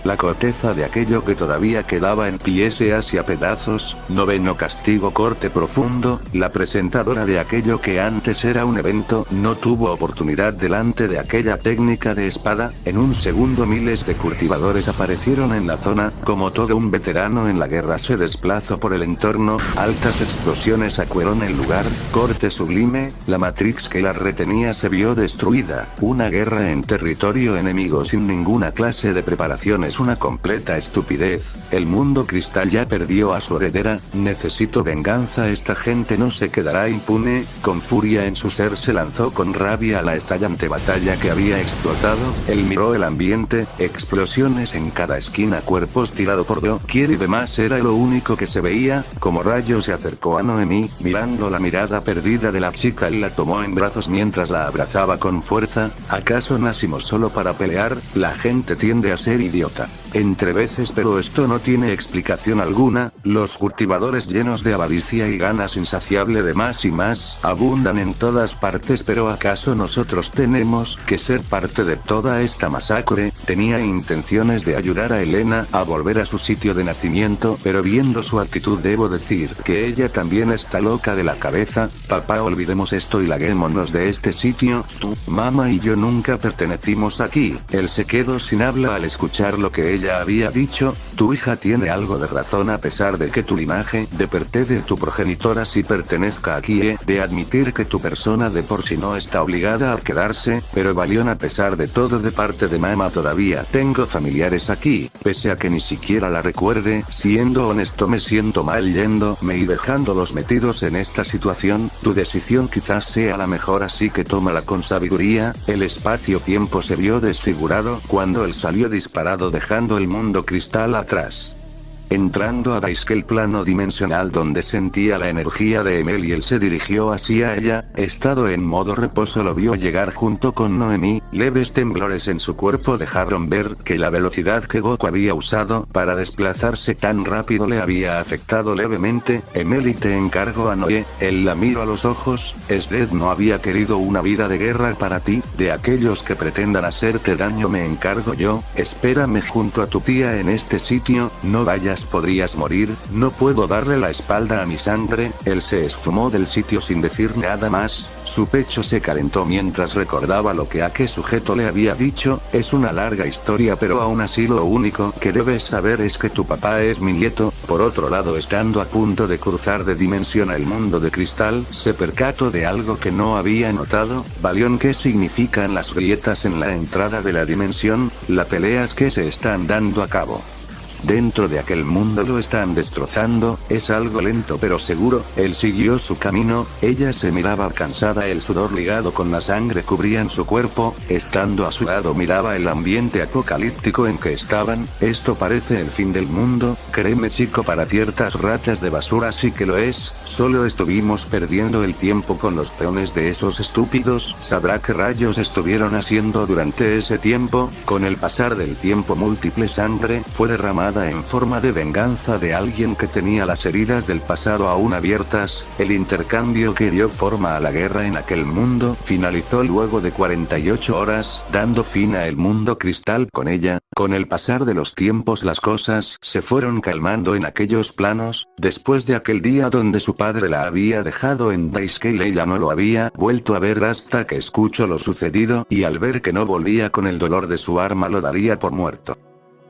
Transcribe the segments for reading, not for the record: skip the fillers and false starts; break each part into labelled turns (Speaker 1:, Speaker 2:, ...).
Speaker 1: la corteza de aquello que todavía quedaba en pie se hacia pedazos. Noveno castigo, corte profundo. La presentadora de aquello que antes era un evento no tuvo oportunidad delante de aquella técnica de espada. En un segundo miles de cultivadores aparecieron en la zona. Como todo un veterano en la guerra se desplazó por el entorno. Altas explosiones sacuaron el lugar. Corte sublime. La Matrix que la retenía se vio destruida. Una guerra en territorio enemigo sin ninguna clase de preparación es una completa estupidez. El mundo cristal ya perdió a su heredera. Necesito venganza. Esta gente no se quedará impune. Con furia en su ser se lanzó con rabia a la estallante batalla que había explotado. Él miró el ambiente, explosiones en cada esquina, cuerpos tirado por doquier y demás era lo único que se veía. Como rayo se acercó a Noemi, mirando la mirada perdida de la chica y la tomó en brazos mientras la abrazaba con fuerza. ¿Acaso nacimos solo para pelear? La gente tiende a ser idiota. Entre veces, pero esto no tiene explicación alguna. Los cultivadores llenos de avaricia y ganas insaciable de más y más, abundan en todas partes, pero ¿acaso nosotros tenemos que ser parte de toda esta masacre? Tenía intenciones de ayudar a Elena a volver a su sitio de nacimiento, pero viendo su actitud debo decir que ella también está loca de la cabeza. Papá, olvidemos esto y larguémonos de este sitio. Tú, mamá y yo nunca pertenecimos aquí. Él se quedó sin habla al escuchar lo que ella había dicho. Tu hija tiene algo de razón, a pesar de que tu linaje departe de tu progenitora si pertenezca aquí. He de admitir que tu persona de por sí no está obligada a quedarse, pero Valión, a pesar de todo, de parte de mamá todavía tengo familiares aquí, pese a que ni siquiera la recuerde. Siendo honesto, me siento mal yéndome y dejándolos metidos en esta situación. Tu decisión quizás sea la mejor, así que tómala con sabiduría. El espacio-tiempo se vio desfigurado cuando él salió disparado, dejando el mundo cristal atrás. Entrando a Daisuke, el plano dimensional donde sentía la energía de Emily, él se dirigió hacia ella. Estado en modo reposo, lo vio llegar junto con Noemi. Leves temblores en su cuerpo dejaron ver que la velocidad que Goku había usado para desplazarse tan rápido le había afectado levemente. Emily, te encargo a Noé. Él la miró a los ojos. Dead no había querido una vida de guerra para ti. De aquellos que pretendan hacerte daño me encargo yo. Espérame junto a tu tía en este sitio. No vayas, podrías morir. No puedo darle la espalda a mi sangre. Él se esfumó del sitio sin decir nada más. Su pecho se calentó mientras recordaba lo que aquel sujeto le había dicho. Es una larga historia, pero aún así lo único que debes saber es que tu papá es mi nieto. Por otro lado, estando a punto de cruzar de dimensión al mundo de cristal, se percató de algo que no había notado. Valión, ¿qué significan las grietas en la entrada de la dimensión? Las peleas que se están dando a cabo dentro de aquel mundo lo están destrozando. Es algo lento pero seguro. Él siguió su camino. Ella se miraba cansada, el sudor ligado con la sangre cubrían su cuerpo. Estando a su lado miraba el ambiente apocalíptico en que estaban. Esto parece el fin del mundo. Créeme, chico, para ciertas ratas de basura sí que lo es. Solo estuvimos perdiendo el tiempo con los peones de esos estúpidos. Sabrá qué rayos estuvieron haciendo durante ese tiempo. Con el pasar del tiempo, múltiple sangre fue derramada en forma de venganza de alguien que tenía las heridas del pasado aún abiertas. El intercambio que dio forma a la guerra en aquel mundo finalizó luego de 48 horas, dando fin a el mundo cristal con ella. Con el pasar de los tiempos las cosas se fueron calmando en aquellos planos. Después de aquel día donde su padre la había dejado en Daisuke, ella no lo había vuelto a ver hasta que escuchó lo sucedido, y al ver que no volvía con el dolor de su arma lo daría por muerto.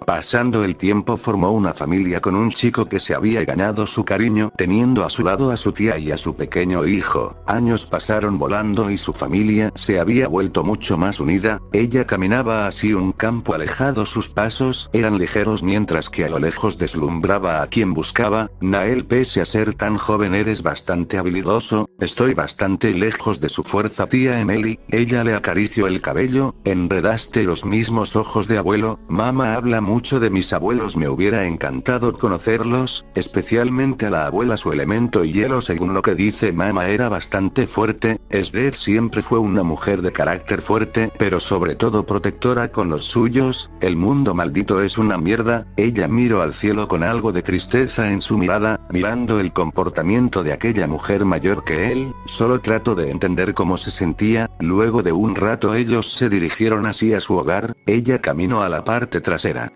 Speaker 1: Pasando el tiempo formó una familia con un chico que se había ganado su cariño, teniendo a su lado a su tía y a su pequeño hijo. Años pasaron volando y su familia se había vuelto mucho más unida. Ella caminaba hacia un campo alejado, sus pasos eran ligeros mientras que a lo lejos deslumbraba a quien buscaba. Nael, pese a ser tan joven eres bastante habilidoso. Estoy bastante lejos de su fuerza, tía Emily. Ella le acarició el cabello. Enredaste los mismos ojos de abuelo. Mamá habla mucho de mis abuelos, me hubiera encantado conocerlos, especialmente a la abuela. Su elemento hielo, según lo que dice mamá, era bastante fuerte. Dead siempre fue una mujer de carácter fuerte, pero sobre todo protectora con los suyos. El mundo maldito es una mierda. Ella miró al cielo con algo de tristeza en su mirada, mirando el comportamiento de aquella mujer mayor que él. Solo trató de entender cómo se sentía. Luego de un rato ellos se dirigieron hacia su hogar. Ella caminó a la parte trasera.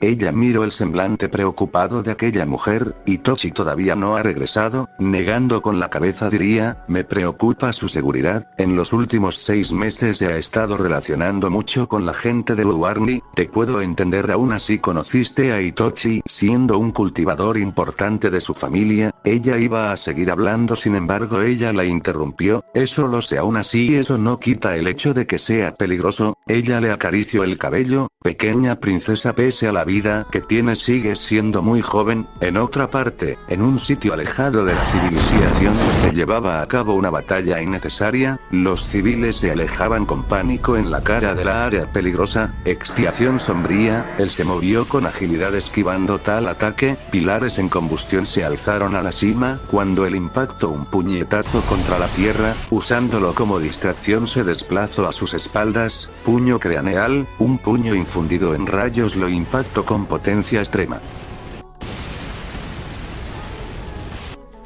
Speaker 1: Ella miró el semblante preocupado de aquella mujer, Itochi todavía no ha regresado, negando con la cabeza diría, me preocupa su seguridad, en los últimos 6 meses se ha estado relacionando mucho con la gente de Luarni, te puedo entender aún así conociste a Itochi, siendo un cultivador importante de su familia, ella iba a seguir hablando sin embargo ella la interrumpió, eso lo sé aún así eso no quita el hecho de que sea peligroso, ella le acarició el cabello, pequeña princesa pese a la vida que tienes sigues siendo muy joven, en otra parte, en un sitio alejado de la civilización se llevaba a cabo una batalla innecesaria, los civiles se alejaban con pánico en la cara de la área peligrosa, expiación sombría, él se movió con agilidad esquivando tal ataque, pilares en combustión se alzaron a la cima, cuando el impacto un puñetazo contra la tierra, usándolo como distracción se desplazó a sus espaldas, puño craneal, un puño infundido en rayos lo impactó con potencia extrema.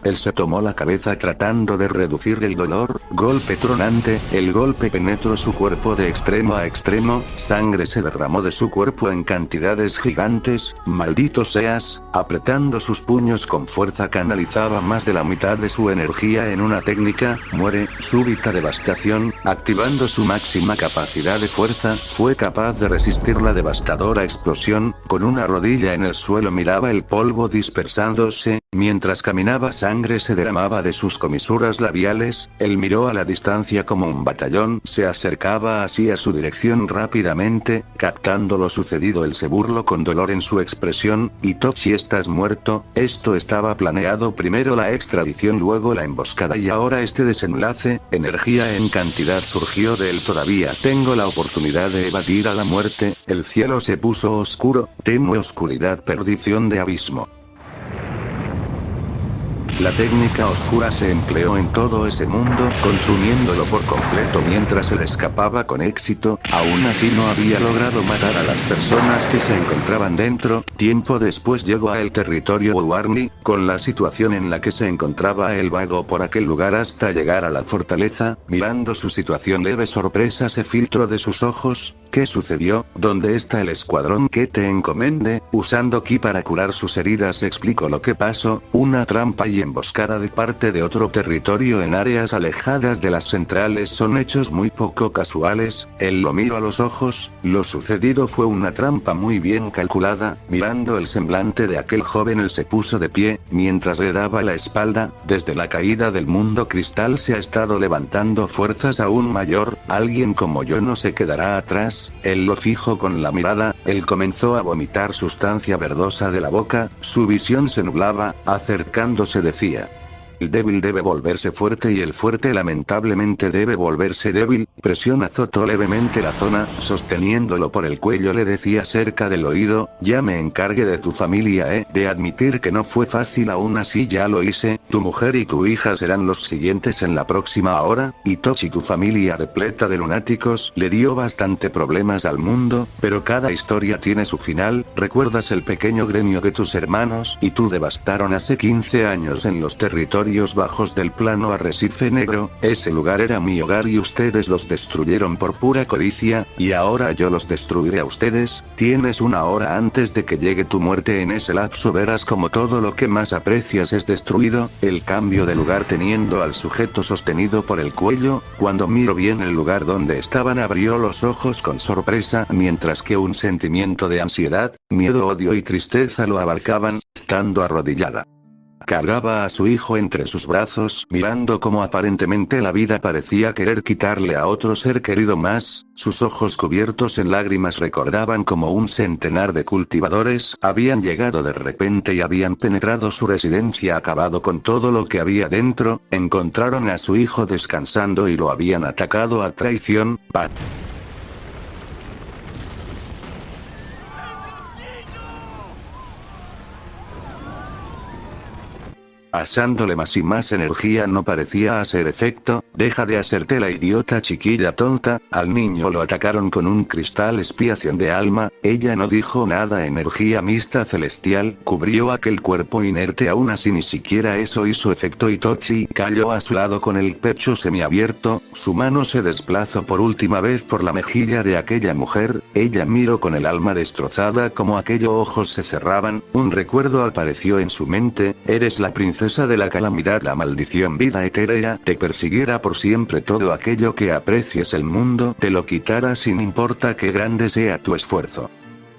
Speaker 1: Él se tomó la cabeza tratando de reducir el dolor, golpe tronante, el golpe penetró su cuerpo de extremo a extremo, sangre se derramó de su cuerpo en cantidades gigantes, maldito seas, apretando sus puños con fuerza canalizaba más de la mitad de su energía en una técnica, muere, súbita devastación, activando su máxima capacidad de fuerza, fue capaz de resistir la devastadora explosión, con una rodilla en el suelo miraba el polvo dispersándose, mientras caminaba sangre se derramaba de sus comisuras labiales, él miró a la distancia como un batallón se acercaba así a su dirección rápidamente, captando lo sucedido él se burló con dolor en su expresión, Itochi estás muerto, esto estaba planeado primero la extradición luego la emboscada y ahora este desenlace, energía en cantidad surgió de él todavía tengo la oportunidad de evadir a la muerte, el cielo se puso oscuro, tenue oscuridad perdición de abismo. La técnica oscura se empleó en todo ese mundo, consumiéndolo por completo mientras él escapaba con éxito, aún así no había logrado matar a las personas que se encontraban dentro, tiempo después llegó a el territorio Luarni, con la situación en la que se encontraba el vago por aquel lugar hasta llegar a la fortaleza, mirando su situación leve sorpresa se filtró de sus ojos, ¿qué sucedió? ¿Dónde está el escuadrón que te encomendé? Usando ki para curar sus heridas explicó lo que pasó, una trampa y emboscada de parte de otro territorio en áreas alejadas de las centrales son hechos muy poco casuales, él lo miró a los ojos, lo sucedido fue una trampa muy bien calculada, mirando el semblante de aquel joven él se puso de pie, mientras le daba la espalda, desde la caída del mundo cristal se ha estado levantando fuerzas aún mayor, alguien como yo no se quedará atrás, él lo fijó con la mirada, él comenzó a vomitar sustancia verdosa de la boca, su visión se nublaba, acercándose decía. El débil debe volverse fuerte y el fuerte lamentablemente debe volverse débil, presión azotó levemente la zona, sosteniéndolo por el cuello le decía cerca del oído, ya me encargué de tu familia de admitir que no fue fácil aún así ya lo hice, tu mujer y tu hija serán los siguientes en la próxima hora, Itochi tu familia repleta de lunáticos le dio bastante problemas al mundo, pero cada historia tiene su final, ¿recuerdas el pequeño gremio que tus hermanos y tú devastaron hace 15 años en los territorios bajos del plano Arrecife Negro? Ese lugar era mi hogar y ustedes los destruyeron por pura codicia, y ahora yo los destruiré a ustedes, tienes una hora antes de que llegue tu muerte en ese lapso verás como todo lo que más aprecias es destruido, el cambio de lugar teniendo al sujeto sostenido por el cuello, cuando miró bien el lugar donde estaban abrió los ojos con sorpresa mientras que un sentimiento de ansiedad, miedo, odio y tristeza lo abarcaban, estando arrodillada. Cargaba a su hijo entre sus brazos, mirando cómo aparentemente la vida parecía querer quitarle a otro ser querido más, sus ojos cubiertos en lágrimas recordaban como un centenar de cultivadores habían llegado de repente y habían penetrado su residencia acabado con todo lo que había dentro, encontraron a su hijo descansando y lo habían atacado a traición, asándole más y más energía. No parecía hacer efecto. Deja de hacerte la idiota, chiquilla tonta. Al niño lo atacaron con un cristal expiación de alma. Ella no dijo nada. Energía mixta celestial cubrió aquel cuerpo inerte. Aún así ni siquiera eso hizo efecto. Itochi cayó a su lado con el pecho semiabierto. Su mano se desplazó por última vez por la mejilla de aquella mujer. Ella miró con el alma destrozada como aquellos ojos se cerraban. Un recuerdo apareció en su mente. Eres la princesa de la calamidad. La maldición vida etérea te persiguiera por siempre. Todo aquello que aprecies el mundo te lo quitará sin importa qué grande sea tu esfuerzo.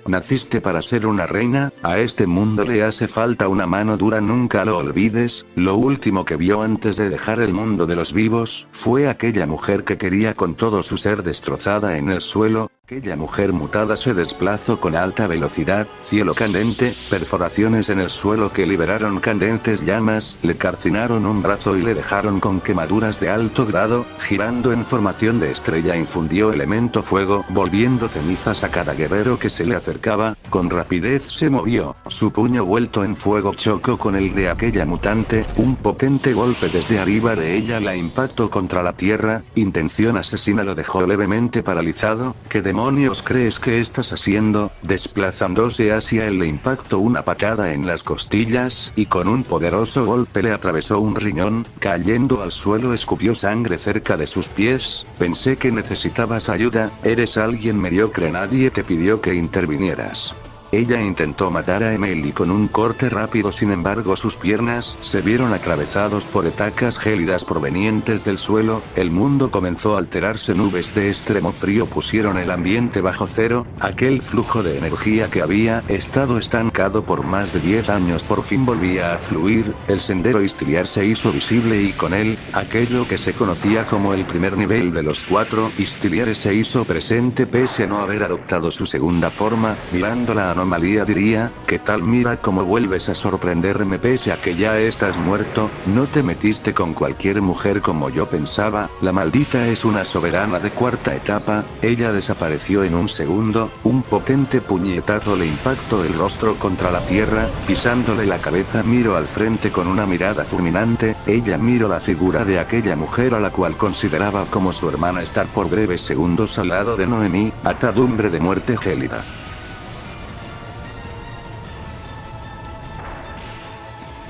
Speaker 1: Naciste para ser una reina, a este mundo le hace falta una mano dura. Nunca lo olvides. Lo último que vio antes de dejar el mundo de los vivos fue aquella mujer que quería con todo su ser destrozada en el suelo. Aquella mujer mutada se desplazó con alta velocidad, cielo candente, perforaciones en el suelo que liberaron candentes llamas, le calcinaron un brazo y le dejaron con quemaduras de alto grado, girando en formación de estrella infundió elemento fuego, volviendo cenizas a cada guerrero que se le acercaba. Con rapidez se movió, su puño vuelto en fuego chocó con el de aquella mutante, un potente golpe desde arriba de ella la impactó contra la tierra, intención asesina lo dejó levemente paralizado. ¿Qué demonios crees que estás haciendo? Desplazándose hacia él le impactó una patada en las costillas, y con un poderoso golpe le atravesó un riñón, cayendo al suelo escupió sangre cerca de sus pies. Pensé que necesitabas ayuda, eres alguien mediocre, nadie te pidió que intervinieras. Ella intentó matar a Emily con un corte rápido, sin embargo sus piernas se vieron atravesados por estacas gélidas provenientes del suelo. El mundo comenzó a alterarse, nubes de extremo frío pusieron el ambiente bajo cero. Aquel flujo de energía que había estado estancado por más de 10 años por fin volvía a fluir. El sendero Istiliar se hizo visible y con él, aquello que se conocía como el primer nivel de los 4 Istiliares se hizo presente pese a no haber adoptado su segunda forma. Mirando la anomalía diría, ¿qué tal? Mira cómo vuelves a sorprenderme pese a que ya estás muerto. No te metiste con cualquier mujer como yo pensaba. La maldita es una soberana de cuarta etapa. Ella desapareció en un segundo. Un potente puñetazo le impactó el rostro contra la tierra, pisándole la cabeza. Miró al frente con una mirada fulminante. Ella miró la figura de aquella mujer a la cual consideraba como su hermana estar por breves segundos al lado de Noemi, atadumbre de muerte gélida.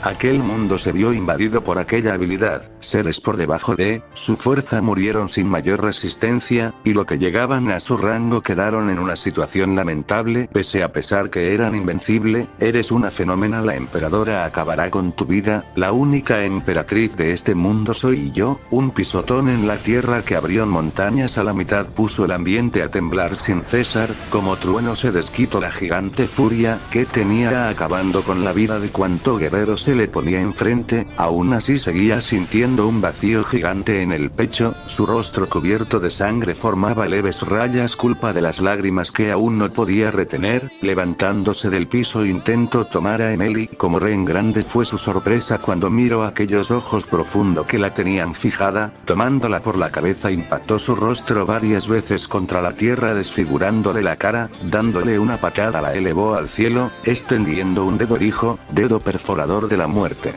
Speaker 1: Aquel mundo se vio invadido por aquella habilidad. Seres por debajo de su fuerza murieron sin mayor resistencia, y lo que llegaban a su rango quedaron en una situación lamentable. Pese a pesar que eran invencible, eres una fenómena. La emperadora acabará con tu vida. La única emperatriz de este mundo soy yo. Un pisotón en la tierra que abrió montañas a la mitad puso el ambiente a temblar sin cesar. Como trueno se desquitó la gigante furia que tenía acabando con la vida de cuanto guerrero se le ponía enfrente. Aún así seguía sintiendo un vacío gigante en el pecho. Su rostro cubierto de sangre formaba leves rayas culpa de las lágrimas que aún no podía retener. Levantándose del piso intentó tomar a Emily. Como Ren grande fue su sorpresa cuando miró aquellos ojos profundos que la tenían fijada. Tomándola por la cabeza impactó su rostro varias veces contra la tierra desfigurándole la cara. Dándole una patada la elevó al cielo, extendiendo un dedo hijo, dedo perforador de la muerte.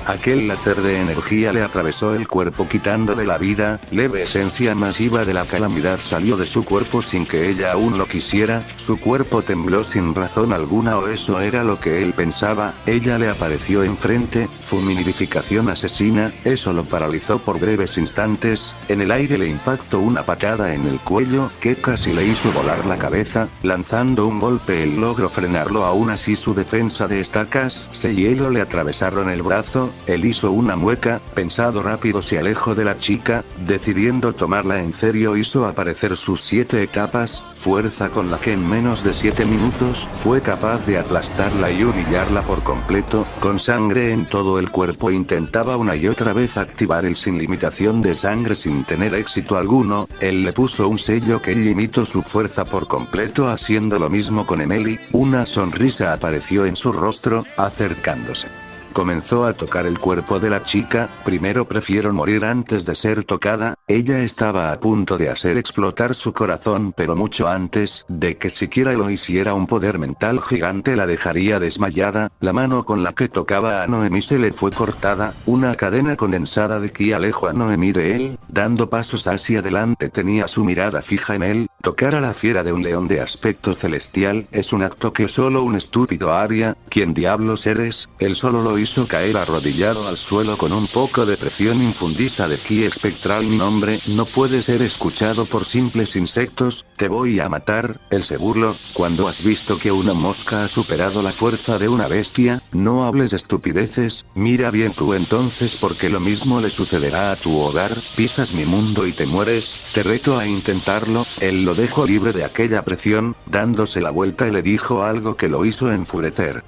Speaker 1: Aquel láser de energía le atravesó el cuerpo quitándole la vida. Leve esencia masiva de la calamidad salió de su cuerpo sin que ella aún lo quisiera. Su cuerpo tembló sin razón alguna, o eso era lo que él pensaba. Ella le apareció enfrente. Fulminificación asesina. Eso lo paralizó por breves instantes. En el aire le impactó una patada en el cuello que casi le hizo volar la cabeza. Lanzando un golpe él logró frenarlo, aún así su defensa de estacas de hielo le atravesaron el brazo. Él hizo una mueca, pensado rápido se alejó de la chica, decidiendo tomarla en serio hizo aparecer sus 7 etapas, fuerza con la que en menos de 7 minutos fue capaz de aplastarla y humillarla por completo. Con sangre en todo el cuerpo intentaba una y otra vez activar el sin limitación de sangre sin tener éxito alguno. Él le puso un sello que limitó su fuerza por completo, haciendo lo mismo con Emily. Una sonrisa apareció en su rostro, acercándose. Comenzó a tocar el cuerpo de la chica. Primero prefiero morir antes de ser tocada. Ella estaba a punto de hacer explotar su corazón, pero mucho antes de que siquiera lo hiciera, un poder mental gigante la dejaría desmayada. La mano con la que tocaba a Noemi se le fue cortada. Una cadena condensada de ki alejó a Noemi de él. Dando pasos hacia adelante, tenía su mirada fija en él. Tocar a la fiera de un león de aspecto celestial es un acto que solo un estúpido haría. ¿Quién diablos eres? Él solo lo hizo caer arrodillado al suelo con un poco de presión infundida de ki espectral. Mi nombre no puede ser escuchado por simples insectos. Te voy a matar. Él se burló. Cuando has visto que una mosca ha superado la fuerza de una bestia, no hables estupideces. Mira bien tú entonces, porque lo mismo le sucederá a tu hogar. Pisas mi mundo y te mueres. Te reto a intentarlo. Él lo dejó libre de aquella presión, dándose la vuelta y le dijo algo que lo hizo enfurecer.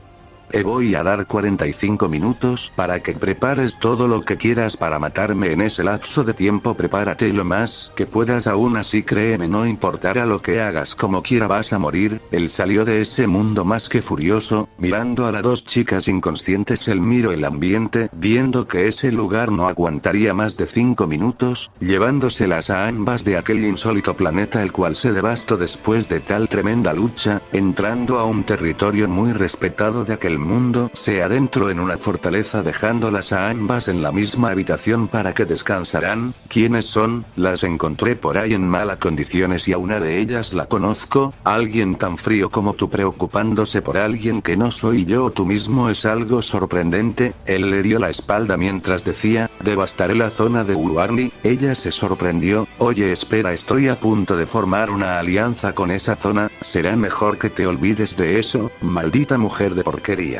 Speaker 1: Voy a dar 45 minutos para que prepares todo lo que quieras para matarme en ese lapso de tiempo. Prepárate lo más que puedas, aún así créeme, no importará lo que hagas, como quiera vas a morir. Él salió de ese mundo más que furioso, mirando a las dos chicas inconscientes. Él miró el ambiente, viendo que ese lugar no aguantaría más de 5 minutos, llevándoselas a ambas de aquel insólito planeta, el cual se devastó después de tal tremenda lucha, entrando a un territorio muy respetado de aquel mundo. Se adentró en una fortaleza, dejándolas a ambas en la misma habitación para que descansaran. ¿Quiénes son? Las encontré por ahí en malas condiciones y a una de ellas la conozco. Alguien tan frío como tú preocupándose por alguien que no soy yo o tú mismo es algo sorprendente. Él le dio la espalda mientras decía, devastaré la zona de Wuarni. Ella se sorprendió. Oye, espera, estoy a punto de formar una alianza con esa zona. Será mejor que te olvides de eso, maldita mujer de porquería.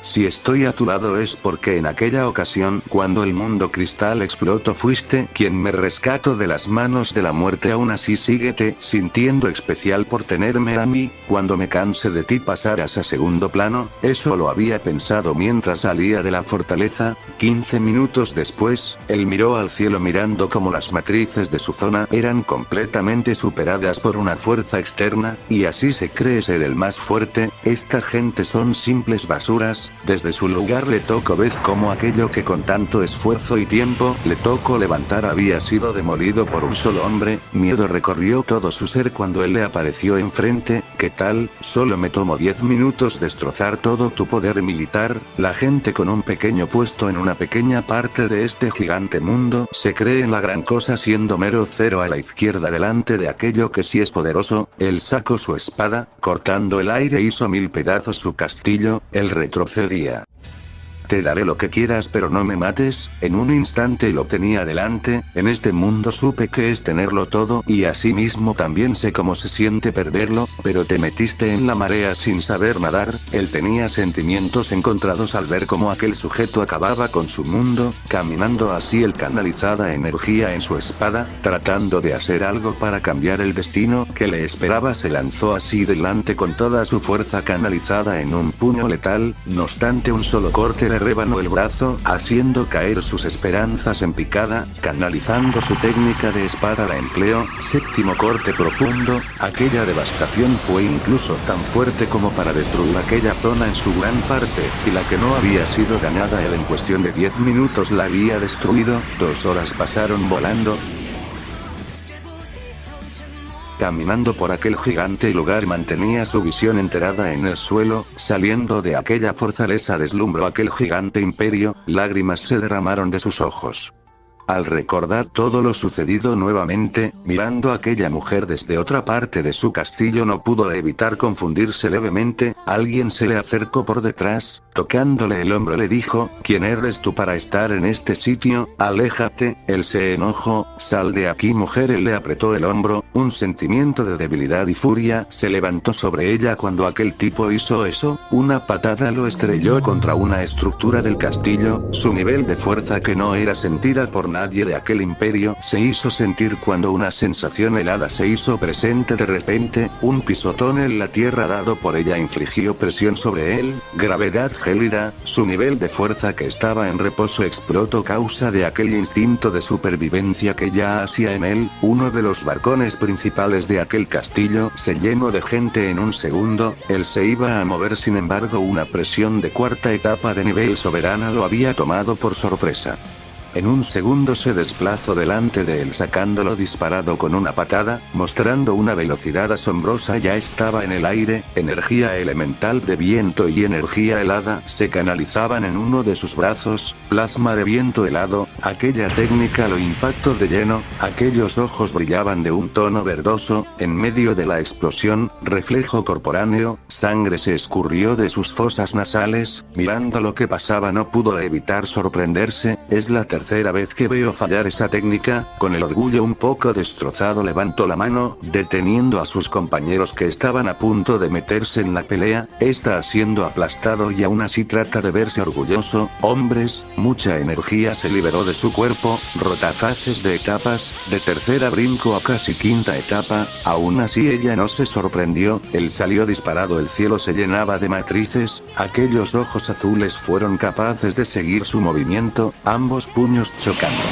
Speaker 1: Si estoy a tu lado es porque en aquella ocasión, cuando el mundo cristal explotó, fuiste quien me rescató de las manos de la muerte. Aún así síguete sintiendo especial por tenerme a mí. Cuando me canse de ti pasarás a segundo plano. Eso lo había pensado mientras salía de la fortaleza. 15 minutos después, él miró al cielo, mirando como las matrices de su zona eran completamente superadas por una fuerza externa, y así se cree ser el más fuerte. Esta gente son simples basuras. Desde su lugar le tocó ver cómo aquello que con tanto esfuerzo y tiempo le tocó levantar había sido demolido por un solo hombre. Miedo recorrió todo su ser cuando él le apareció enfrente. ¿Qué tal? Solo me tomó 10 minutos destrozar todo tu poder militar. La gente con un pequeño puesto en una pequeña parte de este gigante mundo se cree en la gran cosa, siendo mero cero a la izquierda delante de aquello que sí es poderoso. Él sacó su espada, cortando el aire, hizo 1000 pedazos su castillo. Él retrocedía. Te daré lo que quieras, pero no me mates. En un instante lo tenía delante. En este mundo supe que es tenerlo todo, y asimismo también sé cómo se siente perderlo, pero te metiste en la marea sin saber nadar. Él tenía sentimientos encontrados al ver cómo aquel sujeto acababa con su mundo, caminando así él canalizada energía en su espada, tratando de hacer algo para cambiar el destino que le esperaba. Se lanzó así delante con toda su fuerza canalizada en un puño letal. No obstante, un solo corte le rebanó el brazo, haciendo caer sus esperanzas en picada. Canalizando su técnica de espada la empleó. Séptimo corte profundo. Aquella devastación fue incluso tan fuerte como para destruir aquella zona en su gran parte, y la que no había sido dañada él en cuestión de 10 minutos la había destruido. 2 horas pasaron volando. Caminando por aquel gigante lugar mantenía su visión enterada en el suelo. Saliendo de aquella fortaleza deslumbró aquel gigante imperio. Lágrimas se derramaron de sus ojos. Al recordar todo lo sucedido nuevamente, mirando a aquella mujer desde otra parte de su castillo, no pudo evitar confundirse levemente. Alguien se le acercó por detrás, tocándole el hombro le dijo, ¿quién eres tú para estar en este sitio? Aléjate. Él se enojó, sal de aquí mujer. Él le apretó el hombro. Un sentimiento de debilidad y furia se levantó sobre ella cuando aquel tipo hizo eso. Una patada lo estrelló contra una estructura del castillo. Su nivel de fuerza, que no era sentida por nadie nadie de aquel imperio se hizo sentir cuando una sensación helada se hizo presente de repente, un pisotón en la tierra dado por ella infligió presión sobre él, gravedad gélida, su nivel de fuerza que estaba en reposo explotó causa de aquel instinto de supervivencia que ya hacía en él, uno de los balcones principales de aquel castillo se llenó de gente en un segundo, él se iba a mover sin embargo una presión de cuarta etapa de nivel soberana lo había tomado por sorpresa. En un segundo se desplazó delante de él sacándolo disparado con una patada, mostrando una velocidad asombrosa ya estaba en el aire, energía elemental de viento y energía helada se canalizaban en uno de sus brazos, plasma de viento helado, aquella técnica lo impactó de lleno, aquellos ojos brillaban de un tono verdoso, en medio de la explosión, reflejo corporáneo, sangre se escurrió de sus fosas nasales, mirando lo que pasaba no pudo evitar sorprenderse, es la tercera vez que veo fallar esa técnica, con el orgullo un poco destrozado levantó la mano, deteniendo a sus compañeros que estaban a punto de meterse en la pelea, está siendo aplastado y aún así trata de verse orgulloso, hombres, mucha energía se liberó de su cuerpo, rotafaces de etapas, de tercera brinco a casi quinta etapa, aún así ella no se sorprendió, él salió disparado el cielo se llenaba de matrices, aquellos ojos azules fueron capaces de seguir su movimiento, ambos puños chocando.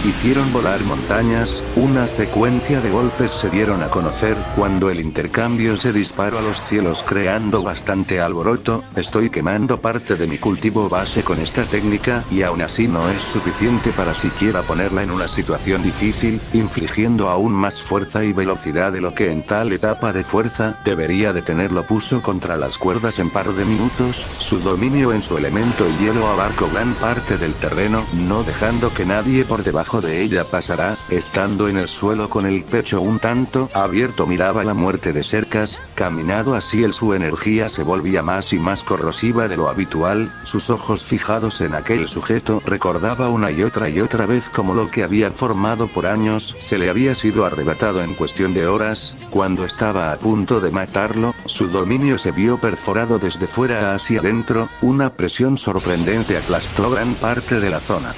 Speaker 1: Hicieron volar montañas, una secuencia de golpes se dieron a conocer cuando el intercambio se disparó a los cielos creando bastante alboroto, estoy quemando parte de mi cultivo base con esta técnica y aún así no es suficiente para siquiera ponerla en una situación difícil, infligiendo aún más fuerza y velocidad de lo que en tal etapa de fuerza debería de tenerlo puso contra las cuerdas en par de minutos, su dominio en su elemento el hielo abarcó gran parte del terreno, no dejando que nadie por debajo de ella pasará, estando en el suelo con el pecho un tanto abierto miraba la muerte de cercas, caminado así su energía se volvía más y más corrosiva de lo habitual, sus ojos fijados en aquel sujeto recordaba una y otra vez como lo que había formado por años se le había sido arrebatado en cuestión de horas, cuando estaba a punto de matarlo, su dominio se vio perforado desde fuera hacia adentro, una presión sorprendente aplastó gran parte de la zona.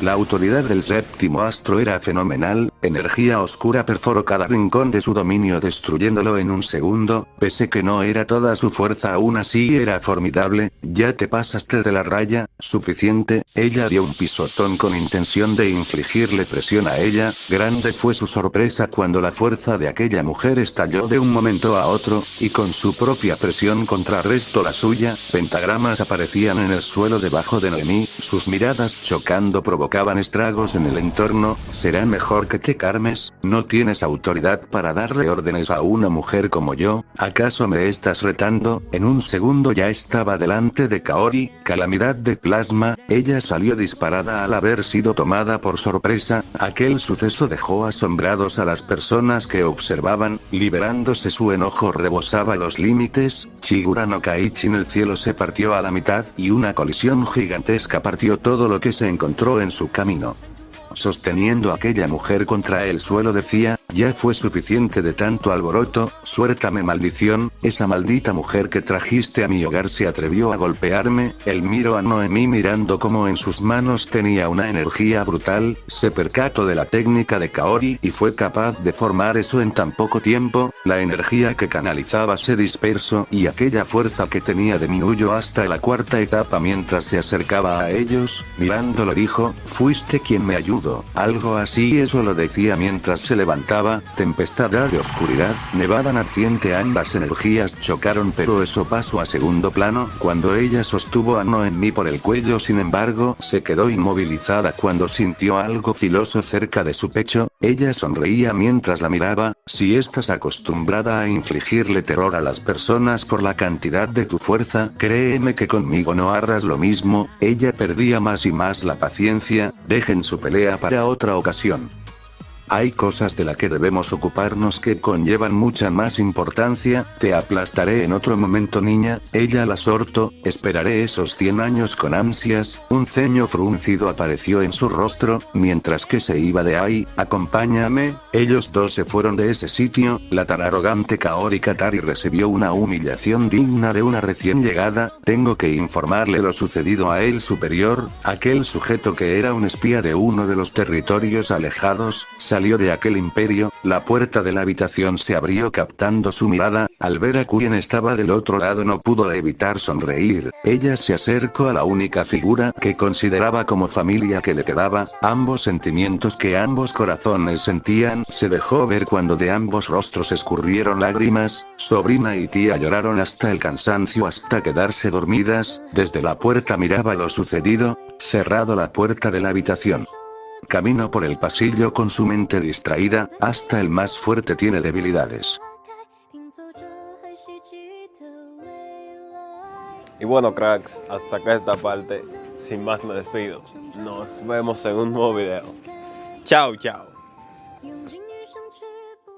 Speaker 1: La autoridad del séptimo astro era fenomenal, energía oscura perforó cada rincón de su dominio destruyéndolo en un segundo, pese que no era toda su fuerza aún así era formidable, ya te pasaste de la raya, suficiente, ella dio un pisotón con intención de infligirle presión a ella, grande fue su sorpresa cuando la fuerza de aquella mujer estalló de un momento a otro, y con su propia presión contrarrestó la suya, pentagramas aparecían en el suelo debajo de Noemí, sus miradas chocando provocaban estragos en el entorno, será mejor que te calmes, no tienes autoridad para darle órdenes a una mujer como yo, ¿acaso me estás retando? En un segundo ya estaba delante de Kaori, calamidad de plasma, ella salió disparada al haber sido tomada por sorpresa, aquel suceso dejó asombrados a las personas que observaban, liberándose su enojo rebosaba los límites, Shigura no Kaichi en el cielo se partió a la mitad y una colisión gigantesca partió todo lo que se encontró en su camino. Sosteniendo a aquella mujer contra el suelo decía, ya fue suficiente de tanto alboroto, suéltame maldición, esa maldita mujer que trajiste a mi hogar se atrevió a golpearme, él miró a Noemí mirando como en sus manos tenía una energía brutal, se percató de la técnica de Kaori y fue capaz de formar eso en tan poco tiempo, la energía que canalizaba se dispersó y aquella fuerza que tenía disminuyó hasta la cuarta etapa mientras se acercaba a ellos, mirándolo dijo, fuiste quien me ayudó. Algo así eso lo decía mientras se levantaba, tempestad de oscuridad, nevada naciente ambas energías chocaron pero eso pasó a segundo plano, cuando ella sostuvo a Noemí por el cuello sin embargo, se quedó inmovilizada cuando sintió algo filoso cerca de su pecho, ella sonreía mientras la miraba, si estás acostumbrada a infligirle terror a las personas por la cantidad de tu fuerza, créeme que conmigo no harás lo mismo, ella perdía más y más la paciencia, dejen su pelea para otra ocasión. Hay cosas de las que debemos ocuparnos que conllevan mucha más importancia. Te aplastaré en otro momento, niña. Ella la sortó. Esperaré esos 100 años con ansias. Un ceño fruncido apareció en su rostro, mientras que se iba de ahí. Acompáñame. Ellos dos se fueron de ese sitio. La tan arrogante Kaori Katari recibió una humillación digna de una recién llegada. Tengo que informarle lo sucedido a el superior, aquel sujeto que era un espía de uno de los territorios alejados. Salió de aquel imperio, la puerta de la habitación se abrió captando su mirada. Al ver a quien estaba del otro lado no pudo evitar sonreír. Ella se acercó a la única figura que consideraba como familia que le quedaba. Ambos sentimientos que ambos corazones sentían se dejó ver cuando de ambos rostros escurrieron lágrimas. Sobrina y tía lloraron hasta el cansancio, hasta quedarse dormidas. Desde la puerta miraba lo sucedido, cerrado la puerta de la habitación. Caminó por el pasillo con su mente distraída. Hasta el más fuerte tiene debilidades.
Speaker 2: Y bueno, cracks, hasta acá esta parte. Sin más me despido. Nos vemos en un nuevo video. Chao, chao.